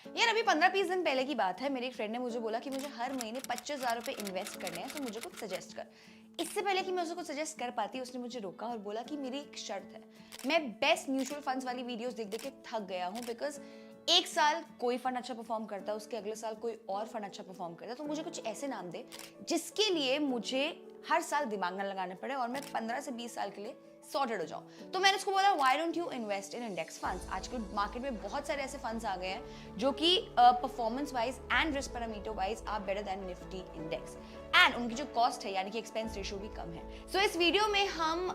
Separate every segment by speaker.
Speaker 1: यार अभी 15-20 दिन पहले की बात है, मेरी एक फ्रेंड ने मुझे बोला कि मुझे हर महीने 25,000 रुपए इन्वेस्ट करने हैं, तो मुझे कुछ सजेस्ट कर। इससे पहले कि मैं उसे कुछ सजेस्ट कर पाती, उसने मुझे रोका और बोला कि मेरी एक शर्त है। मैं बेस्ट म्यूचुअल फंड्स वाली वीडियोस देख देख के थक गया हूँ, बिकॉज एक साल कोई फंड अच्छा परफॉर्म करता है, उसके अगले साल कोई और फंड अच्छा परफॉर्म करता है, तो मुझे कुछ ऐसे नाम दे जिसके लिए मुझे हर साल दिमाग ना लगाना पड़े और मैं 15 से 20 साल के लिए सॉर्टेड हो जाऊं। तो मैंने उसको बोला why don't you invest in index funds. आजकल मार्केट में बहुत सारे ऐसे फंड्स आ गए हैं जो कि performance wise and risk parameter wise are better than Nifty index, and उनकी जो कॉस्ट है यानी कि एक्सपेंस रेशियो भी कम है। सो इस वीडियो में हम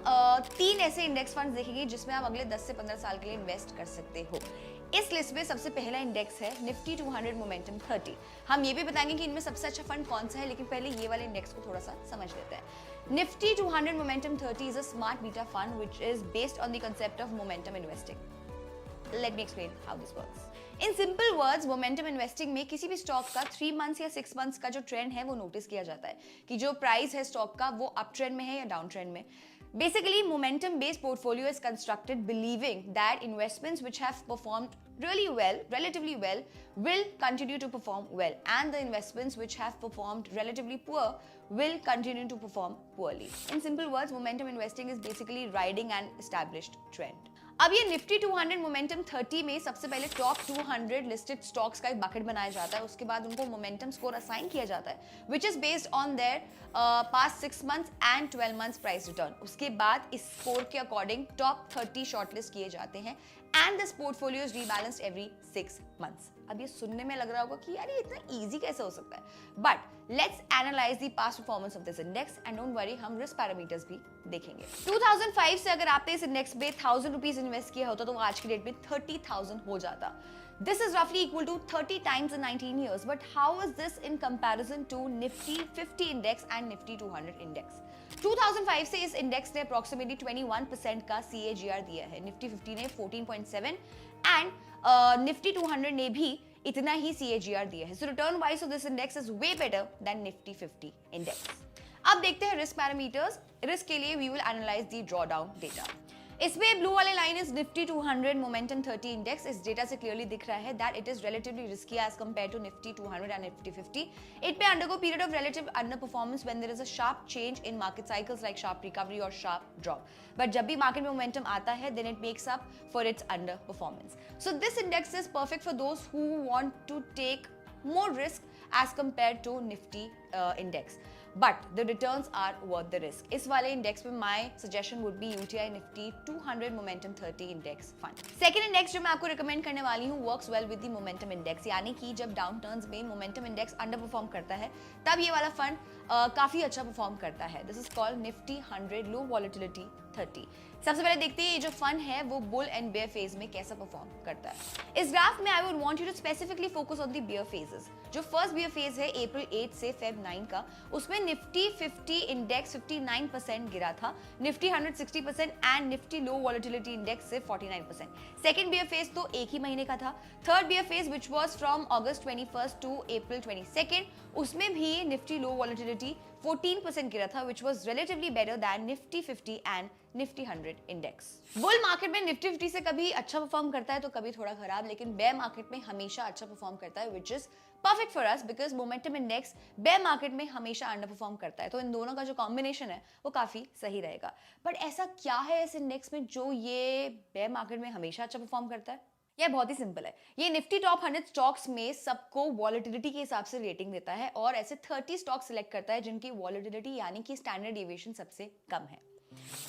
Speaker 1: 3 ऐसे इंडेक्स फंड्स देखेंगे जिसमें आप अगले 10 से 15 साल के लिए इन्वेस्ट कर सकते हो। इस लिस्ट में सबसे पहला इंडेक्स है निफ्टी 200 मोमेंटम 30। हम ये भी बताएंगे कि इनमें सबसे अच्छा फंड कौन सा है, लेकिन पहले ये वाले इंडेक्स को थोड़ा सा समझ लेते हैं। Nifty 200 Momentum 30 is a smart beta fund which is based on the concept of momentum investing. Let me explain how this works. In simple words, momentum investing में किसी भी स्टॉक का 3 months या 6 months का जो ट्रेंड है वो notice किया जाता है कि जो प्राइस है स्टॉक का वो अप ट्रेंड में है या डाउन ट्रेंड में। Basically, momentum-based portfolio is constructed believing that investments which have performed really well, relatively well, will continue to perform well, and the investments which have performed relatively poor will continue to perform poorly. In simple words, momentum investing is basically riding an established trend. अब ये Nifty 200 momentum 30 में सबसे पहले top 200 listed stocks का एक bucket बनाया जाता है, उसके बाद उनको मोमेंटम स्कोर असाइन किया जाता है which is based on their past 6 months and 12 months price return. उसके बाद इस स्कोर के अकॉर्डिंग टॉप 30 शॉर्टलिस्ट किए जाते हैं and this portfolio is rebalanced every 6 months. अब ये सुनने में लग रहा होगा कि यार ये इतना इजी कैसे हो सकता है, but let's analyse the past performance of this index and don't worry, हम रिस्क पैरामीटर्स भी देखेंगे। 2005 से अगर आपने इस इंडेक्स पे 1000 रुपीज इन्वेस्ट किया होता तो वो आज की डेट में 30,000 हो जाता। This is roughly equal to 30 times in 19 years. But how is this in comparison to Nifty 50 index and Nifty 200 index? 2005 से इस इंडेक्स ने approximately 21% का CAGR दिया है, निफ्टी 50 ने 14.7 एंड निफ्टी 200 ने भी इतना ही CAGR दिया है। So return wise of this index is way better than Nifty 50 index. अब देखते हैं रिस्क पैरामीटर्स। रिस्क के लिए we will analyze the drawdown data. इसमें ब्लू वाले line is Nifty 200 momentum 30 index. इस डेटा से क्लियरली दिख रहा है that it is relatively risky as compare to Nifty 200 and Nifty 50. It may undergo period of relative under performance when there is a sharp change in market cycles like sharp recovery और sharp drop, but जब भी market में momentum आता है then it makes up for it's under performance. So this index is perfect for those who want to take more risk as compared to Nifty index, but the returns are worth the risk. इस वाले index में my suggestion would be UTI Nifty 200 Momentum 30 Index Fund. Second index जो मैं आपको recommend करने वाली हूँ works well with the Momentum Index, यानी कि जब डाउन टर्न्स में Momentum Index underperform करता है तब ये वाला फंड काफी अच्छा परफॉर्म करता है. This is called Nifty 100 Low Volatility 30. सबसे पहले देखते हैं ये जो फंड है वो बुल एंड बेयर फेज में कैसा परफॉर्म करता है. इस ग्राफ में I would want you to specifically focus on the bear phases. जो फर्स्ट बेयर फेज है अप्रैल 8 से फेब 9 का, उसमें निफ्टी 50 इंडेक्स 59% गिरा था, Nifty 100 60% and Nifty low volatility index से 49%. सेकंड बेयर फेज तो एक ही महीने का था. Third bear phase which was from August 21 to April 22, उसमें भी निफ्टी लो वॉलेटिलिटी 14% गिरा था, which was relatively better than Nifty 50 and Nifty 100 index. Bull market में निफ्टी 50 से कभी अच्छा परफॉर्म करता है तो कभी थोड़ा खराब, लेकिन बेयर मार्केट में हमेशा अच्छा परफॉर्म करता है, which is perfect for us because momentum index bear market में हमेशा अंडर परफॉर्म करता है. तो इन दोनों का जो कॉम्बिनेशन है वो काफी सही रहेगा. बट ऐसा क्या है इस इंडेक्स में जो ये बेयर मार्केट में हमेशा अच्छा परफॉर्म करता है? यह बहुत ही सिंपल है. ये निफ्टी टॉप 100 स्टॉक्स में सबको वॉलेटिलिटी के हिसाब से रेटिंग देता है और ऐसे 30 स्टॉक सिलेक्ट करता है जिनकी वॉलेटिलिटी यानी कि स्टैंडर्ड डेविएशन सबसे कम है.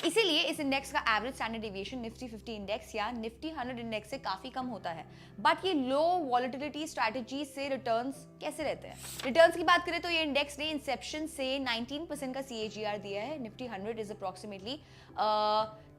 Speaker 1: इसीलिए इस इंडेक्स का average standard deviation Nifty 50 index या निफ्टी 100 इंडेक्स से काफी कम होता है. बट ये लो वॉलेटिलिटी स्ट्रैटेजी से रिटर्न्स कैसे रहते हैं? रिटर्न्स की बात करें तो ये इंडेक्स ने इंसेप्शन से 19% का CAGR दिया है. निफ्टी 100 इज अप्रोक्सीमेटली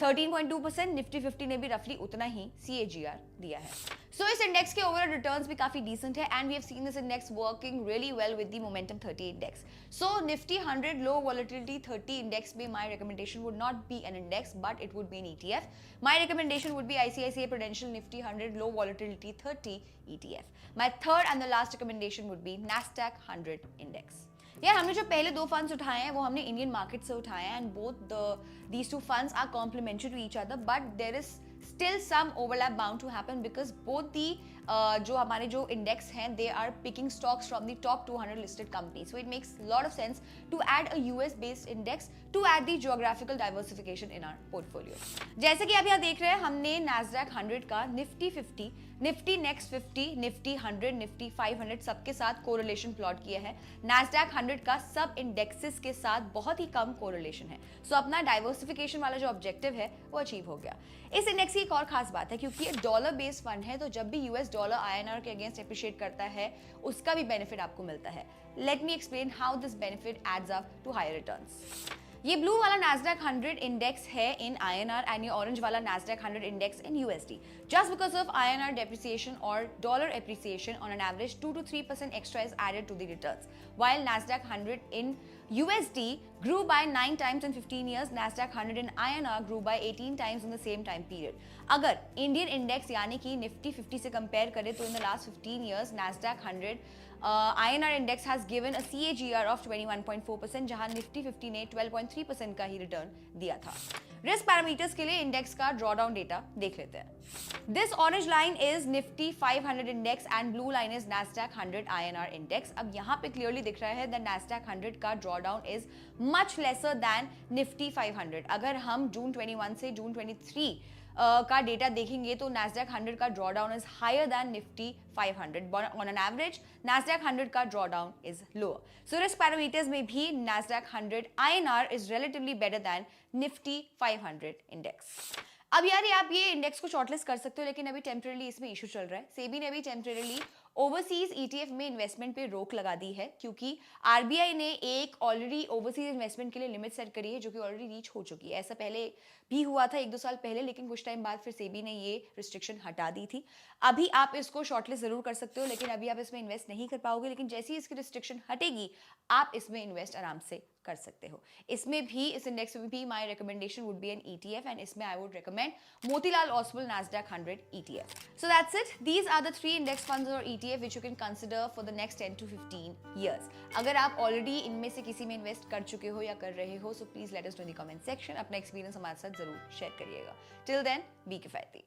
Speaker 1: 13.2%, निफ्टी 50 ने भी रफली उतना ही CAGR दिया है. सो इस इंडेक्स के ओवरऑल रिटर्न्स भी काफी डिसेंट है and we have seen this index working really well with the momentum 30 index. So Nifty 100 low volatility 30 index में my recommendation would not be an index but it would be an ETF. My recommendation would be ICICI Prudential Nifty 100 low volatility 30 ETF. My third and the last recommendation would be Nasdaq 100 index. यार हमने जो पहले 2 funds उठाए हैं वो हमने Indian market से उठाए हैं and both these two funds are complementary to each other, but there is still some overlap bound to happen because both the जो हमारे जो इंडेक्स हैं they are picking stocks from the top 200 listed company, so it makes lot of sense to add a US based index to add the geographical diversification in our portfolio. जैसे कि आप यहाँ देख रहे हैं, हमने नैस्डैक 100 का Nifty 50, Nifty next 50, Nifty 100, Nifty 500 सबके साथ कोरिलेशन प्लॉट किया है। नैस्डैक 100 का सब इंडेक्सेस के साथ बहुत ही कम कोरिलेशन है, सो अपना डाइवर्सिफिकेशन वाला जो ऑब्जेक्टिव है वो अचीव हो गया। इस इंडेक्स की एक और खास बात है, क्योंकि ये डॉलर बेस्ड फंड है, तो जब भी यूएस डॉलर आईएनआर के अगेंस्ट एप्रिशिएट करता है उसका भी बेनिफिट आपको मिलता है। Let me explain how this benefit adds up to higher returns. ये ब्लू वाला नैस्डैक 100 इंडेक्स है इन INR एंड ये ऑरेंज वाला Nasdaq 100 index in USD। Just because of INR depreciation or dollar appreciation, on an average 2 to 3% extra is added to the returns. While Nasdaq 100 in USD grew by 9 times in 15 years, Nasdaq 100 in INR grew by 18 times in the same time period. अगर Indian index यानी कि Nifty 50 से compare करें तो in the last 15 years Nasdaq 100 INR index has given a CAGR of 21.4%, जहां Nifty 50 ने 12.3% का ही return दिया था। रिस्क पैरामीटर्स के लिए इंडेक्स का ड्रॉडाउन डेटा देख लेते हैं। This orange line is Nifty 500 index and blue line is Nasdaq 100 INR index. अब यहाँ पे क्लियरली दिख रहा है दैट नैस्डैक 100 का drawdown is much lesser than Nifty 500। अगर हम जून 21 से जून 23 का डेटा देखेंगे तो नैस्डैक 100 का drawdown is higher than Nifty 500। On an average Nasdaq 100 का drawdown is lower. So risk parameters में भी Nasdaq 100 INR is relatively better than Nifty 500 index. अब यार आप ये इंडेक्स को शॉर्टलिस्ट कर सकते हो, लेकिन अभी टेम्परेरी इसमें इशू चल रहा है। सेबी ने अभी टेम्परेरी ओवरसीज ETF में इन्वेस्टमेंट पे रोक लगा दी है, क्योंकि RBI ने एक ऑलरेडी ओवरसीज इन्वेस्टमेंट के लिए लिमिट सेट करी है जो कि ऑलरेडी रीच हो चुकी है। ऐसा पहले भी हुआ था 1-2 साल पहले, लेकिन कुछ टाइम बाद फिर सेबी ने ये रिस्ट्रिक्शन हटा दी थी। अभी आप इसको शॉर्टलिस्ट जरूर कर सकते हो, लेकिन अभी आप इसमें इन्वेस्ट नहीं कर पाओगे, लेकिन जैसे ही इसकी रिस्ट्रिक्शन हटेगी आप इसमें इन्वेस्ट आराम से कर सकते हो। इसमें भी, इस इंडेक्स में भी my recommendation would be an ETF and इसमें I would recommend Motilal Oswal Nasdaq 100 ETF। So that's it, these are the 3 index funds और ETF which you can consider for the next 10 to 15 years। अगर आप already इनमें से किसी में invest कर चुके हो या कर रहे हो, so please let us know in the comment section. अपना एक्सपीरियंस हमारे साथ जरूर शेयर करिएगा। टिल देन, बी किफायती।